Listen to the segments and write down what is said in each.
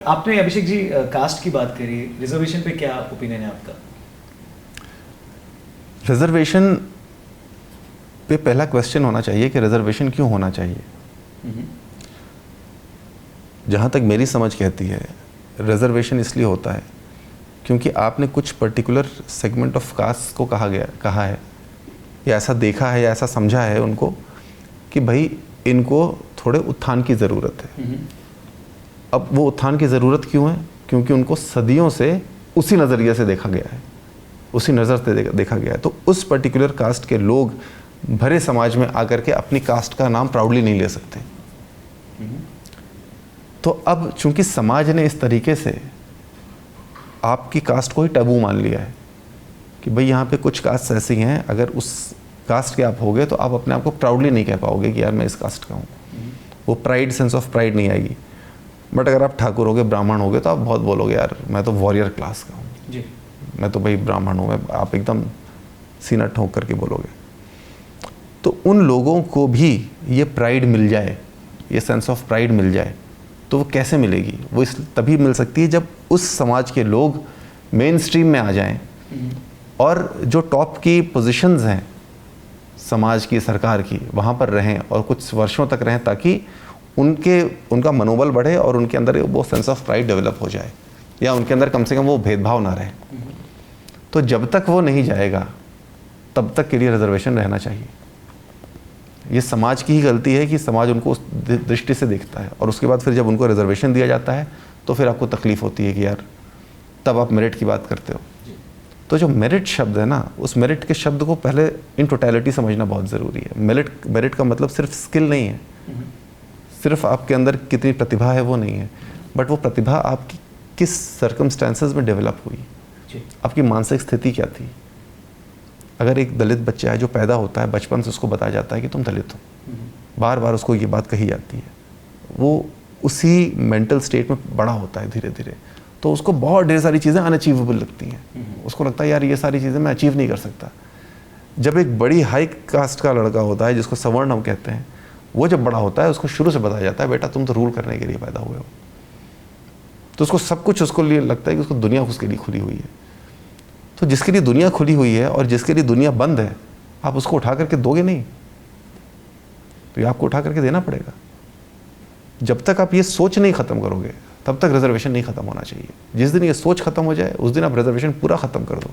आपने अभिषेक जी कास्ट की बात करी, रिजर्वेशन पे क्या ओपिनियन है आपका? रिजर्वेशन पे पहला क्वेश्चन होना चाहिए कि रिजर्वेशन क्यों होना चाहिए। जहाँ तक मेरी समझ कहती है, रिजर्वेशन इसलिए होता है क्योंकि आपने कुछ पर्टिकुलर सेगमेंट ऑफ कास्ट को कहा है या ऐसा देखा है या ऐसा समझा है उनको कि भाई इनको थोड़े उत्थान की ज़रूरत है। अब वो उत्थान की ज़रूरत क्यों है? क्योंकि उनको सदियों से उसी नज़रिए से देखा गया है, उसी नज़र से देखा गया है। तो उस पर्टिकुलर कास्ट के लोग भरे समाज में आकर के अपनी कास्ट का नाम प्राउडली नहीं ले सकते। तो अब चूंकि समाज ने इस तरीके से आपकी कास्ट को ही टैबू मान लिया है कि भाई यहाँ पे कुछ कास्ट ऐसी हैं, अगर उस कास्ट के आप हो गए तो आप अपने आप को प्राउडली नहीं कह पाओगे कि यार मैं इस कास्ट का हूँ। वो प्राइड, सेंस ऑफ प्राइड नहीं आएगी। बट अगर आप ठाकुर हो गए, ब्राह्मण हो गए, तो आप बहुत बोलोगे यार मैं तो वॉरियर क्लास का हूँ जी, मैं तो भाई ब्राह्मण हूँ, आप एकदम सीना ठोक करके बोलोगे। तो उन लोगों को भी ये प्राइड मिल जाए, ये सेंस ऑफ प्राइड मिल जाए, तो वो कैसे मिलेगी? वो तभी मिल सकती है जब उस समाज के लोग मेन स्ट्रीम में आ जाएं और जो टॉप की पोजीशंस हैं समाज की, सरकार की, वहाँ पर रहें और कुछ वर्षों तक रहें, ताकि उनका मनोबल बढ़े और उनके अंदर वो सेंस ऑफ प्राइड डेवलप हो जाए, या उनके अंदर कम से कम वो भेदभाव ना रहे। तो जब तक वो नहीं जाएगा तब तक के लिए रिजर्वेशन रहना चाहिए। ये समाज की ही गलती है कि समाज उनको उस दृष्टि से देखता है, और उसके बाद फिर जब उनको रिजर्वेशन दिया जाता है तो फिर आपको तकलीफ होती है कि यार तब आप मेरिट की बात करते हो। तो जो मेरिट शब्द है ना, उस मेरिट के शब्द को पहले इन टोटलिटी समझना बहुत ज़रूरी है। मेरिट का मतलब सिर्फ स्किल नहीं है, सिर्फ आपके अंदर कितनी प्रतिभा है वो नहीं है, बट वो प्रतिभा आपकी किस सर्कमस्टेंसेस में डेवलप हुई, आपकी मानसिक स्थिति क्या थी। अगर एक दलित बच्चा है जो पैदा होता है, बचपन से उसको बताया जाता है कि तुम दलित हो, बार बार उसको ये बात कही जाती है, वो उसी मेंटल स्टेट में बड़ा होता है धीरे धीरे, तो उसको बहुत ढेर सारी चीज़ें अनअचीवेबल लगती हैं। उसको लगता है यार ये सारी चीज़ें मैं अचीव नहीं कर सकता। जब एक बड़ी हाई कास्ट का लड़का होता है, जिसको सवर्ण हम कहते हैं, वो जब बड़ा होता है उसको शुरू से बताया जाता है बेटा तुम तो रूल करने के लिए पैदा हुए हो। तो उसको सब कुछ उसको लिए लगता है कि उसको दुनिया उसके लिए खुली हुई है। तो जिसके लिए दुनिया खुली हुई है और जिसके लिए दुनिया बंद है, आप उसको उठा करके दोगे नहीं, तो ये आपको उठा करके देना पड़ेगा। जब तक आप ये सोच नहीं ख़त्म करोगे तब तक रिजर्वेशन नहीं ख़त्म होना चाहिए। जिस दिन ये सोच ख़त्म हो जाए उस दिन आप रिजर्वेशन पूरा ख़त्म कर दो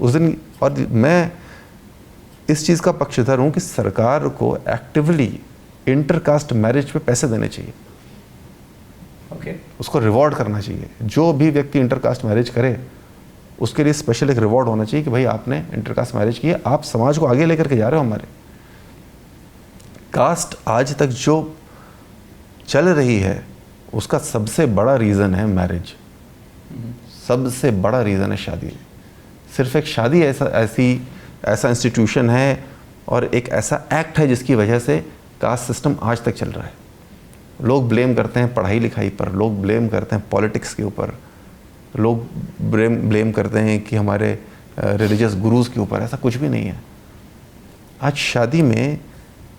उस दिन। और मैं इस चीज़ का पक्षधर हूँ कि सरकार को एक्टिवली इंटरकास्ट मैरिज पे पैसे देने चाहिए। उसको रिवॉर्ड करना चाहिए। जो भी व्यक्ति इंटरकास्ट मैरिज करे उसके लिए स्पेशल एक रिवॉर्ड होना चाहिए कि भाई आपने इंटरकास्ट मैरिज की है, आप समाज को आगे लेकर के जा रहे हो। हमारे कास्ट आज तक जो चल रही है उसका सबसे बड़ा रीज़न है मैरिज, सबसे बड़ा रीज़न है शादी। सिर्फ एक शादी ऐसा इंस्टीट्यूशन है और एक ऐसा एक्ट है जिसकी वजह से कास्ट सिस्टम आज तक चल रहा है। लोग ब्लेम करते हैं पढ़ाई लिखाई पर, लोग ब्लेम करते हैं पॉलिटिक्स के ऊपर, लोग ब्लेम करते हैं कि हमारे रिलीजियस गुरुज़ के ऊपर। ऐसा कुछ भी नहीं है। आज शादी में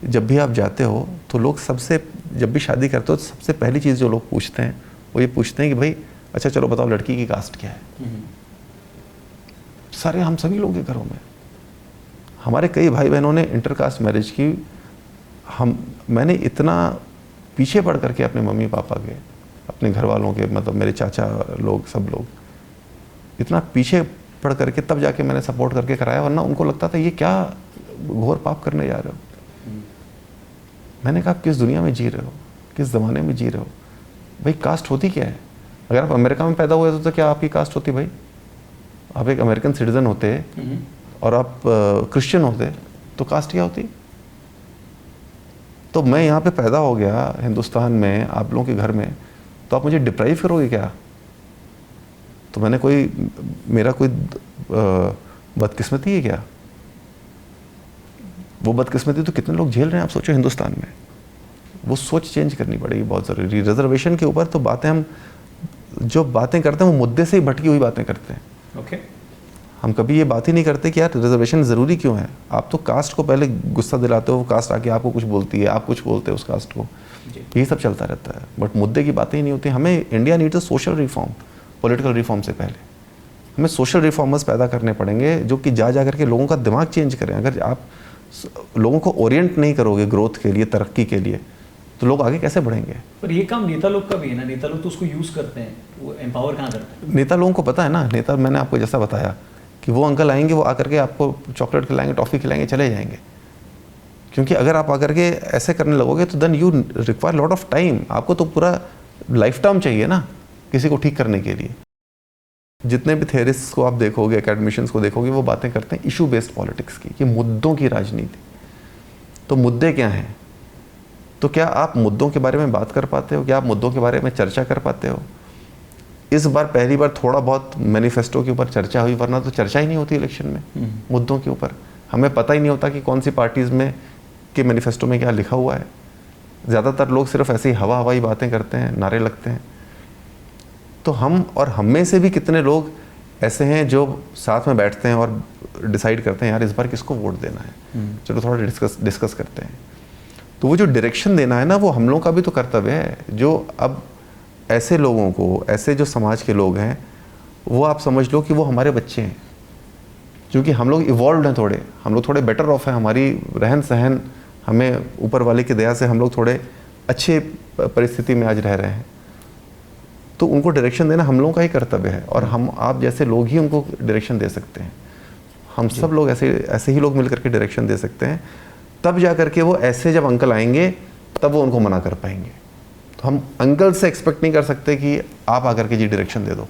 जब भी आप जाते हो तो लोग जब भी शादी करते हो तो सबसे पहली चीज़ जो लोग पूछते हैं वो ये पूछते हैं कि भाई अच्छा चलो बताओ लड़की की कास्ट क्या है। सारे हम सभी लोगों के घरों में हमारे कई भाई बहनों ने इंटरकास्ट मैरिज की। मैंने इतना पीछे पड़ करके अपने मम्मी पापा के, अपने घर वालों के, मतलब मेरे चाचा लोग, सब लोग इतना पीछे पड़ करके तब जाके मैंने सपोर्ट करके कराया, वरना उनको लगता था ये क्या घोर पाप करने जा रहे हो। मैंने कहा किस दुनिया में जी रहे हो, किस ज़माने में जी रहे हो भाई। कास्ट होती क्या है? अगर आप अमेरिका में पैदा हुए तो क्या आपकी कास्ट होती भाई? आप एक अमेरिकन सिटीजन होते और आप क्रिश्चियन होते तो कास्ट क्या होती? तो मैं यहाँ पे पैदा हो गया हिंदुस्तान में आप लोगों के घर में, तो आप मुझे डिप्राइव करोगे क्या? तो मेरा कोई बदकिस्मती है क्या? वो बदकिस्मती तो कितने लोग झेल रहे हैं आप सोचो हिंदुस्तान में। वो सोच चेंज करनी पड़ेगी, बहुत ज़रूरी। रिजर्वेशन के ऊपर तो बातें हम जो बातें करते हैं वो मुद्दे से ही भटकी हुई बातें करते हैं। हम कभी ये बात ही नहीं करते कि यार रिजर्वेशन ज़रूरी क्यों है। आप तो कास्ट को पहले गुस्सा दिलाते हो, वो कास्ट आके आपको कुछ बोलती है, आप कुछ बोलते हो उस कास्ट को, यही सब चलता रहता है। बट मुद्दे की बातें ही नहीं होती। हमें India needs a social reform, political reform से पहले हमें सोशल रिफॉर्मर्स पैदा करने पड़ेंगे जो कि जा करके लोगों का दिमाग चेंज करें। अगर आप लोगों को ओरिएंट नहीं करोगे ग्रोथ के लिए, तरक्की के लिए, तो लोग आगे कैसे बढ़ेंगे। पर ये काम नेता लोग का भी है ना, नेता लोग तो उसको यूज़ करते हैं, वो एम्पावर कहाँ करते हैं। नेता लोगों को पता है ना, नेता मैंने आपको जैसा बताया कि वो अंकल आएंगे, वो आकर के आपको चॉकलेट खिलाएंगे, टॉफ़ी खिलाएंगे, चले जाएंगे। क्योंकि अगर आप आकर के ऐसे करने लगोगे तो then you require lot of time. आपको तो पूरा लाइफ टाइम चाहिए ना किसी को ठीक करने के लिए। जितने भी थेरिस्ट्स को आप देखोगे, एकेडमिशियंस को देखोगे, वो बातें करते हैं इशू बेस्ड पॉलिटिक्स की, कि मुद्दों की राजनीति। तो मुद्दे क्या हैं? तो क्या आप मुद्दों के बारे में बात कर पाते हो? क्या आप मुद्दों के बारे में चर्चा कर पाते हो? इस बार पहली बार थोड़ा बहुत मैनिफेस्टो के ऊपर चर्चा हुई, वरना तो चर्चा ही नहीं होती इलेक्शन में मुद्दों के ऊपर। हमें पता ही नहीं होता कि कौन सी पार्टीज़ में के मैनिफेस्टो में क्या लिखा हुआ है। ज़्यादातर लोग सिर्फ ऐसी हवाई बातें करते हैं, नारे लगते हैं। तो हम और हम में से भी कितने लोग ऐसे हैं जो साथ में बैठते हैं और डिसाइड करते हैं यार इस बार किसको वोट देना है, चलो थोड़ा डिस्कस करते हैं। तो वो जो डायरेक्शन देना है ना, वो हम लोगों का भी तो कर्तव्य है। जो अब ऐसे लोगों को, ऐसे जो समाज के लोग हैं, वो आप समझ लो कि वो हमारे बच्चे हैं, क्योंकि हम लोग इवॉल्व हैं, थोड़े हम लोग थोड़े बेटर ऑफ हैं, हमारी रहन सहन, हमें ऊपर वाले की दया से हम लोग थोड़े अच्छे परिस्थिति में आज रह रहे हैं। तो उनको डायरेक्शन देना हम लोगों का ही कर्तव्य है, और हम आप जैसे लोग ही उनको डायरेक्शन दे सकते हैं। हम सब लोग ऐसे ही लोग मिलकर के डायरेक्शन दे सकते हैं। तब जा करके वो ऐसे जब अंकल आएंगे तब वो उनको मना कर पाएंगे। तो हम अंकल से एक्सपेक्ट नहीं कर सकते कि आप आकर के जी डायरेक्शन दे दो।